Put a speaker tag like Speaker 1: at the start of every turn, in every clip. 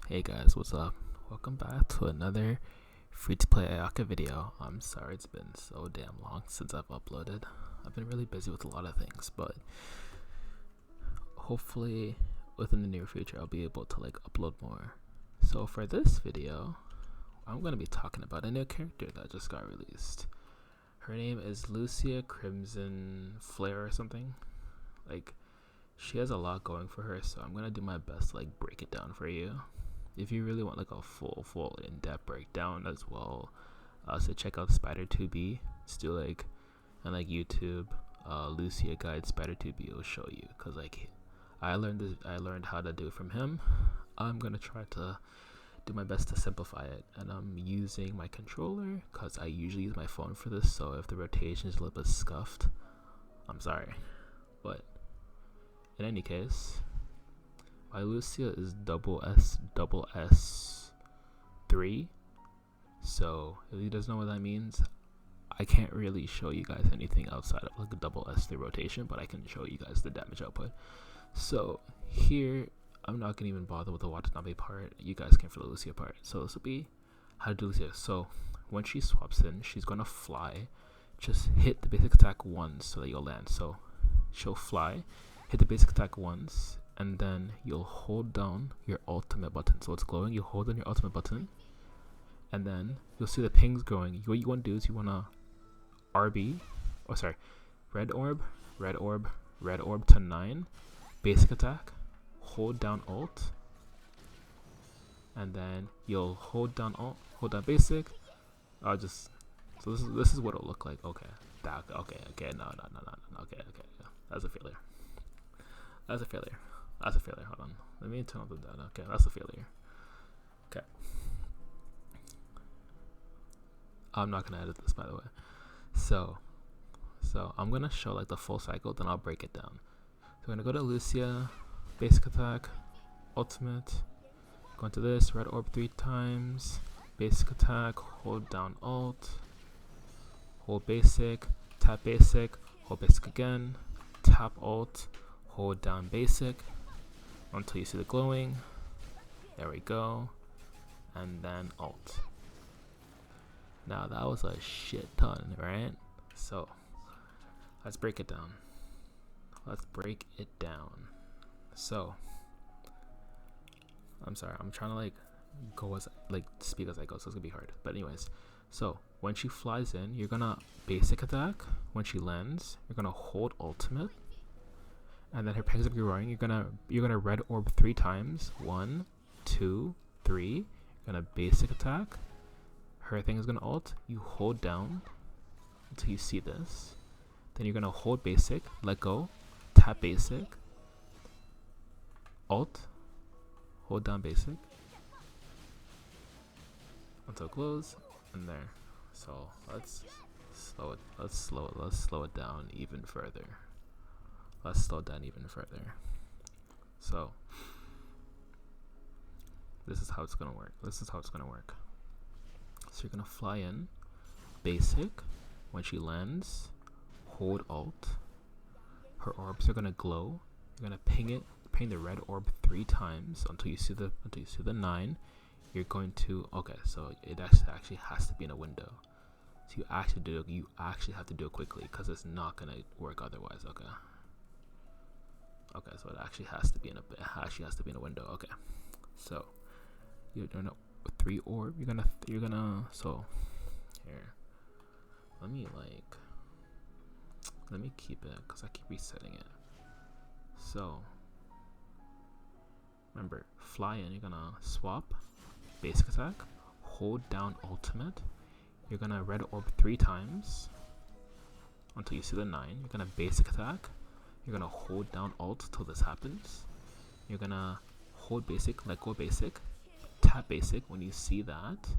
Speaker 1: Hey guys, what's up? Welcome back to another free-to-play Ayaka video. I'm sorry it's been so damn long since I've uploaded. I've been really busy with a lot of things, but hopefully within the near future I'll be able to upload more. So for this video, I'm going to be talking about a new character that just got released. Her name is Lucia Crimson Flare or something. She has a lot going for her, so I'm going to do my best to break it down for you. If you really want a full in-depth breakdown as well, so check out Spider2B. Still and YouTube, Lucia Guide Spider2B will show you, cause I learned how to do it from him. I'm gonna try to do my best to simplify it, and I'm using my controller cause I usually use my phone for this. So if the rotation is a little bit scuffed, I'm sorry. But in any case, my Lucia is double S 3. So if he doesn't know what that means, I can't really show you guys anything outside of a double S3 rotation, but I can show you guys the damage output. So here, I'm not gonna even bother with the Watanabe part. You guys can for the Lucia part. So this will be how to do Lucia. So when she swaps in, she's gonna fly. Just hit the basic attack once so that you'll land. So she'll fly, hit the basic attack once, and then you'll hold down your ultimate button. So it's glowing, you hold down your ultimate button, and then you'll see the pings growing. What you want to do is you want to red orb to 9, basic attack, hold down alt, and then you'll hold down alt, hold down basic. So this is what it'll look like. Okay, no, okay, yeah. That's a failure. Hold on. Let me turn on the data. Okay, that's a failure. Okay. I'm not gonna edit this, by the way. So I'm gonna show the full cycle, then I'll break it down. So we're gonna go to Lucia, basic attack, ultimate, go into this, red orb 3 times, basic attack, hold down alt, hold basic, tap basic, hold basic again, tap alt, hold down basic until you see the glowing. There we go. And then alt. Now that was a shit ton, right? So let's break it down. So I'm sorry, I'm trying to go as speak as I go, so it's gonna be hard. But anyways, so when she flies in, you're gonna basic attack. When she lands, you're gonna hold ultimate, and then her pings are roaring. You're gonna red orb 3 times. 1, 2, 3. You're gonna basic attack. Her thing is gonna ult. You hold down until you see this. Then you're gonna hold basic, let go, tap basic, alt, hold down basic until it glows, and there. So let's slow it down even further. So this is how it's gonna work. So you're gonna fly in, basic. When she lands, hold alt. Her orbs are gonna glow. You're gonna ping the red orb 3 times until you see the 9. You're going to so it actually has to be in a window. So you actually have to do it quickly because it's not gonna work otherwise. Okay, so it actually has to be in a window. Okay, so you're doing a 3 orb. You're gonna so here. Let me keep it because I keep resetting it. So remember, fly in. You're gonna swap, basic attack, hold down ultimate. You're gonna red orb 3 times until you see the 9. You're gonna basic attack. You're gonna hold down alt till this happens. You're gonna hold basic, let go basic, tap basic. When you see that,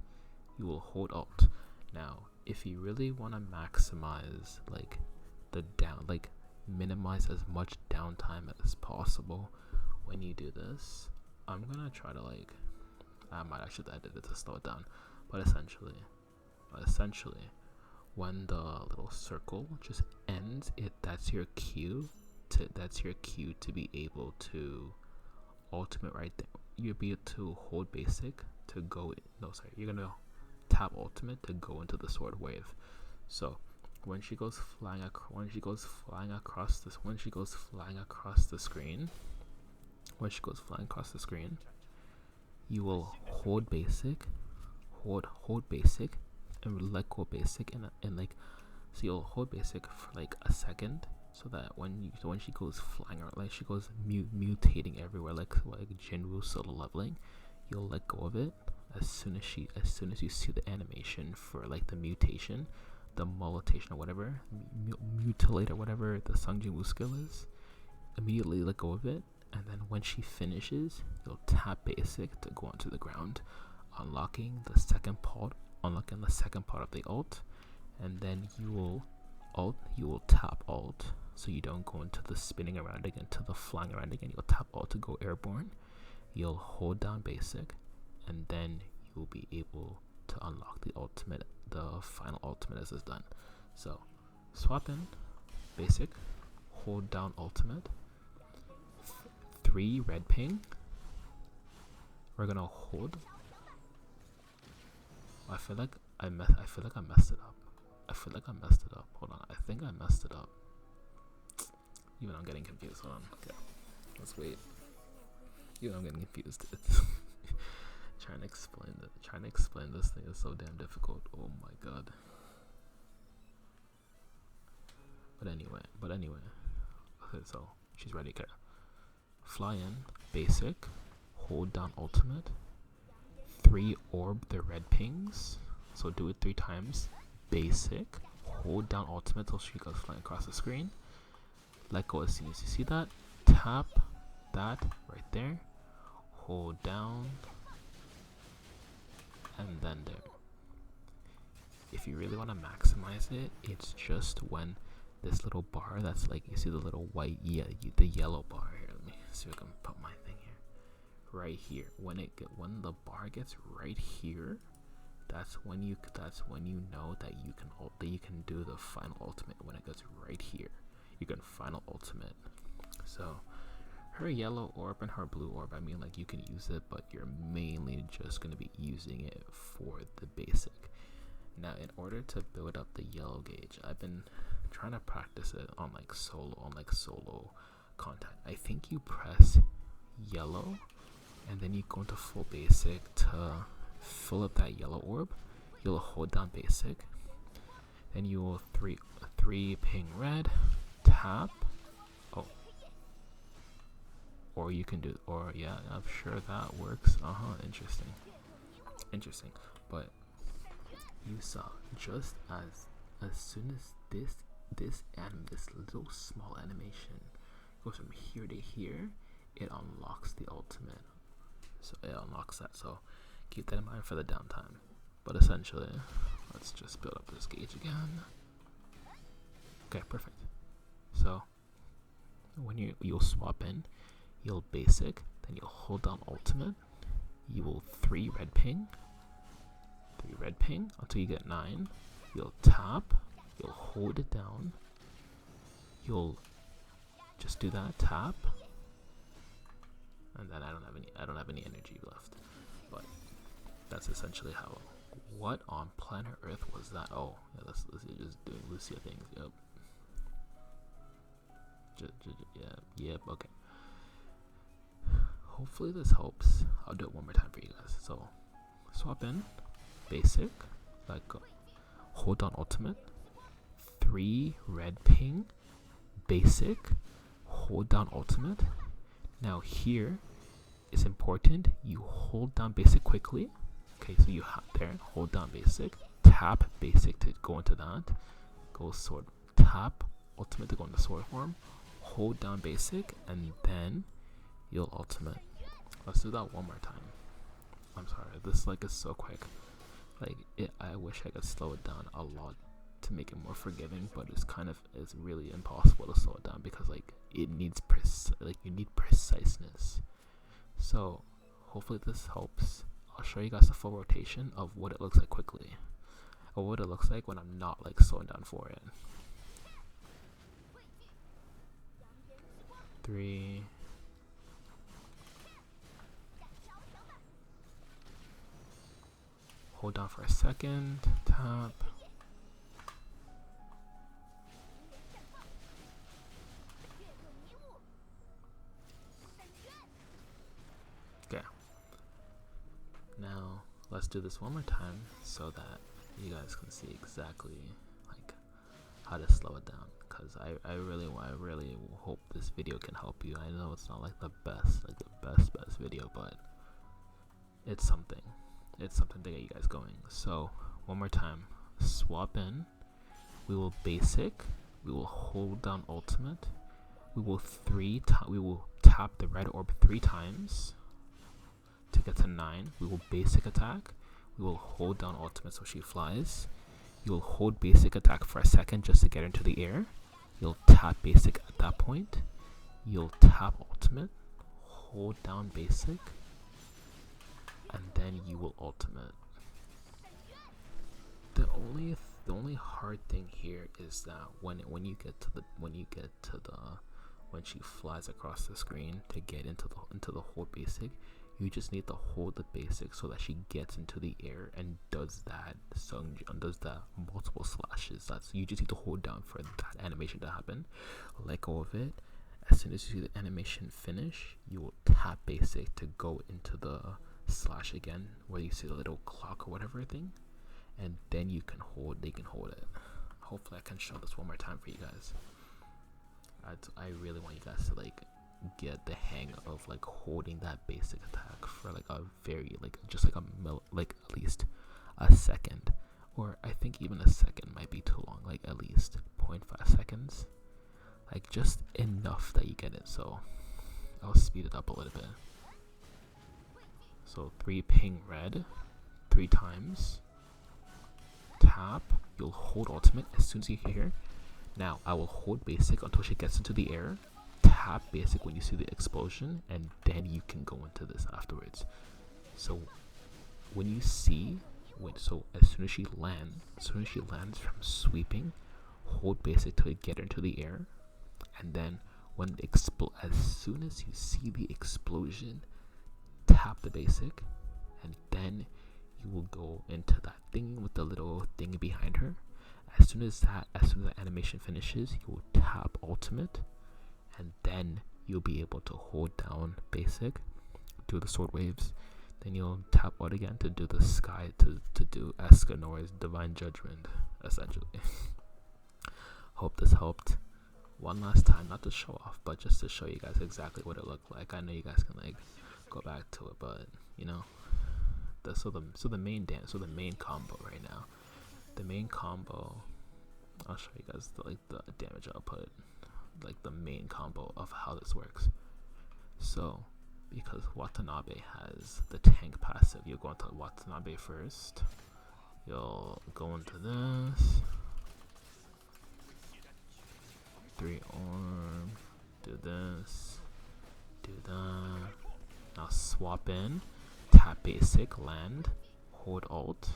Speaker 1: you will hold alt. Now, if you really want to maximize minimize as much downtime as possible when you do this, I'm gonna try to I might actually edit it to slow it down, but essentially, when the little circle just ends, that's your cue to be able to ultimate right there. You'll be able to hold basic to go no sorry, you're gonna tap ultimate to go into the sword wave. So when she goes flying across the screen, you will hold basic, and let go basic, and like, so you'll hold basic for like a second, so that when she goes flying, or like she goes mutating everywhere, like Jinwoo solo leveling, you'll let go of it as soon as you see the animation for like the mutation, the mutation or whatever, mutilate or whatever the Sung Jinwoo skill is. Immediately let go of it, and then when she finishes, you'll tap basic to go onto the ground, unlocking the second part of the ult, and then you will tap ult, so you don't go into the spinning around again, to the flying around again. You'll tap ult to go airborne. You'll hold down basic, and then you'll be able to unlock the final ultimate as it's done. So swap in basic, hold down ultimate, 3 red ping. We're gonna hold. I feel like I messed it up. Hold on, I think I messed it up. Even I'm getting confused. Hold on. Okay, let's wait. Even I'm getting confused. Trying to explain this thing is so damn difficult. Oh my god. But anyway. Okay, so she's ready. Okay. Fly in, basic, hold down ultimate, 3 orb the red pings. So do it 3 times. Basic, hold down ultimate till she goes flying across the screen. Let go as soon as you see that. Tap that right there. Hold down. And then there. If you really want to maximize it, it's just when this little bar that's like, you see the little white, the yellow bar here. Let me see if I can put my thing here. Right here. When the bar gets right here, that's when you know that you can do the final ultimate. When it gets right here, you can final ultimate. So her yellow orb and her blue orb, I mean, like, you can use it, but you're mainly just going to be using it for the basic. Now, in order to build up the yellow gauge, I've been trying to practice it on solo content. I think you press yellow, and then you go into full basic to fill up that yellow orb. You'll hold down basic, then you will three ping red, tap. Or you can do, or yeah, I'm sure that works. Interesting. But you saw, just as soon as this little small animation goes from here to here, it unlocks the ultimate. So it unlocks that. So keep that in mind for the downtime. But essentially, let's just build up this gauge again. Okay, perfect. So when you'll swap in, you'll basic, then you'll hold down ultimate, you will 3 red ping until you get 9. You'll tap, you'll hold it down, you'll just do that, tap, and then I don't have any energy left. But that's essentially how. What on planet Earth was that? Oh, yeah, that's Lucia just doing Lucia things. Yep. Okay. Hopefully this helps. I'll do it one more time for you guys. So swap in basic, like hold on ultimate, 3 red ping, basic, hold down ultimate. Now here it's important you hold down basic quickly. Okay, so you have there, hold down basic, tap basic to go into that, go sword, tap ultimate to go into sword form, hold down basic, and then you'll ultimate. Let's do that one more time. I'm sorry, this is so quick. I wish I could slow it down a lot to make it more forgiving, but it's really impossible to slow it down because it needs you need preciseness. So hopefully this helps. I'll show you guys the full rotation of what it looks like quickly, or what it looks like when I'm not slowing down for it. 3, hold down for a second, tap. Okay. Now let's do this one more time so that you guys can see exactly like how to slow it down. Because I really hope this video can help you. I know it's not like the best video, but it's something. It's something to get you guys going. So one more time, swap in. We will basic. We will hold down ultimate. We will tap the red orb 3 times to get to 9. We will basic attack. We will hold down ultimate so she flies. You will hold basic attack for a second just to get into the air. You'll tap basic at that point. You'll tap ultimate, hold down basic, and then you will ultimate. The only hard thing here is that when she flies across the screen to get into the hold basic, you just need to hold the basic so that she gets into the air and does that multiple slashes. You just need to hold down for that animation to happen. Let go of it. As soon as you see the animation finish, you will tap basic to go into the slash again, where you see the little clock or whatever thing, and then they can hold it. Hopefully I can show this one more time for you guys. I really want you guys to like get the hang of like holding that basic attack for like a very just like at least a second, or I think even a second might be too long, like at least 0.5 seconds, like just enough that you get it. So I'll speed it up a little bit. So 3 ping red 3 times, tap, you'll hold ultimate as soon as you hear. Now I will hold basic until she gets into the air, tap basic when you see the explosion, and then you can go into this afterwards. So when you see as soon as she lands from sweeping, hold basic till you get into the air, and then as soon as you see the explosion, tap the basic, and then you will go into that thing with the little thing behind her. As soon as the animation finishes, you will tap ultimate, and then you'll be able to hold down basic, do the sword waves, then you'll tap out again to do the sky, to do Escanor's divine judgment, essentially. Hope this helped. One last time, not to show off, but just to show you guys exactly what it looked like. I know you guys can like go back to it, but you know, the main combo right now. The main combo, I'll show you guys the damage output, like the main combo of how this works. So because Watanabe has the tank passive, you'll go into Watanabe first, you'll go into this 3 orb, do this, do that. Now swap in, tap basic, land, hold alt,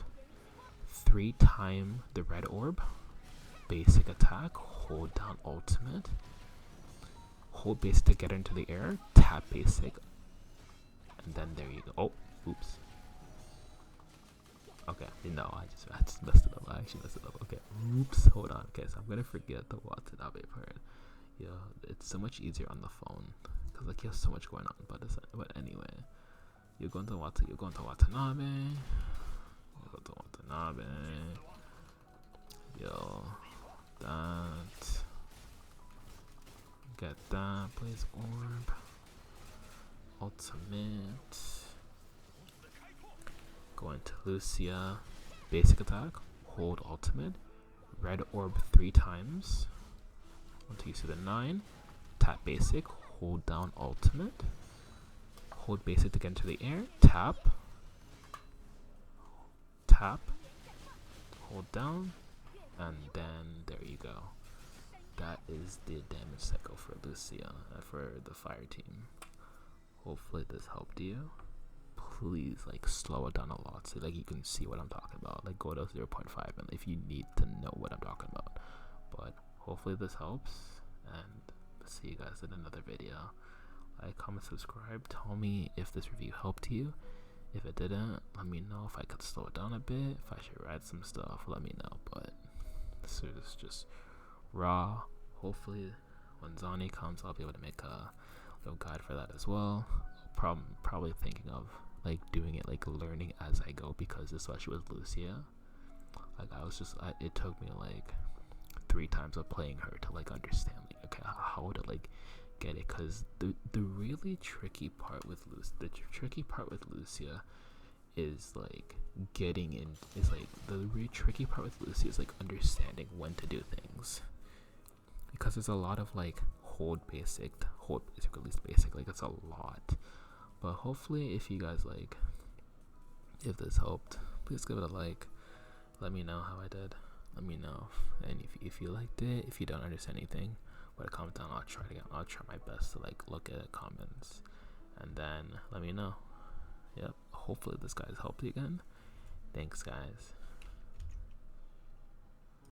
Speaker 1: 3 times the red orb, basic attack, hold down ultimate, hold basic to get into the air, tap basic, and then there you go. Oh, oops. Okay, no, I just messed it up. I actually messed it up. Okay, oops, hold on. Okay, so I'm gonna forget the Watanabe part. Yeah, it's so much easier on the phone because like you have so much going on. But anyway, you're going to Watanabe. You go to Watanabe. Yo, that. Get that, please. Orb. Ultimate. Go into Lucia. Basic attack. Hold ultimate. Red orb 3 times. Until you see the 9. Tap basic. Hold down ultimate. Hold basic to get into the air. Tap. Tap. Hold down. And then there you go. That is the damage cycle for Lucia, for the fire team. Hopefully this helped you. Please like slow it down a lot so like you can see what I'm talking about. Like go to 0.5 and if you need to know what I'm talking about. But hopefully this helps, and see you guys in another video. Like, comment, subscribe. Tell me if this review helped you. If it didn't, let me know. If I could slow it down a bit, if I should write some stuff, let me know. But this is just raw. Hopefully when Zani comes, I'll be able to make a little guide for that as well. Probably thinking of like doing it like learning as I go, because especially with Lucia, like it took me like 3 times of playing her to like understand like, okay, how to like get it, because the really tricky part with Lucia is like getting in, is like the really tricky part with Lucia is like understanding when to do things, because there's a lot of like hold basic, at least basic, like it's a lot. But hopefully if you guys like, if this helped, please give it a like. Let me know how I did. Let me know, and if you liked it, if you don't understand anything, but comment down. I'll try my best to like look at comments, and then let me know. Yep. Hopefully this guy's helped you again. Thanks, guys.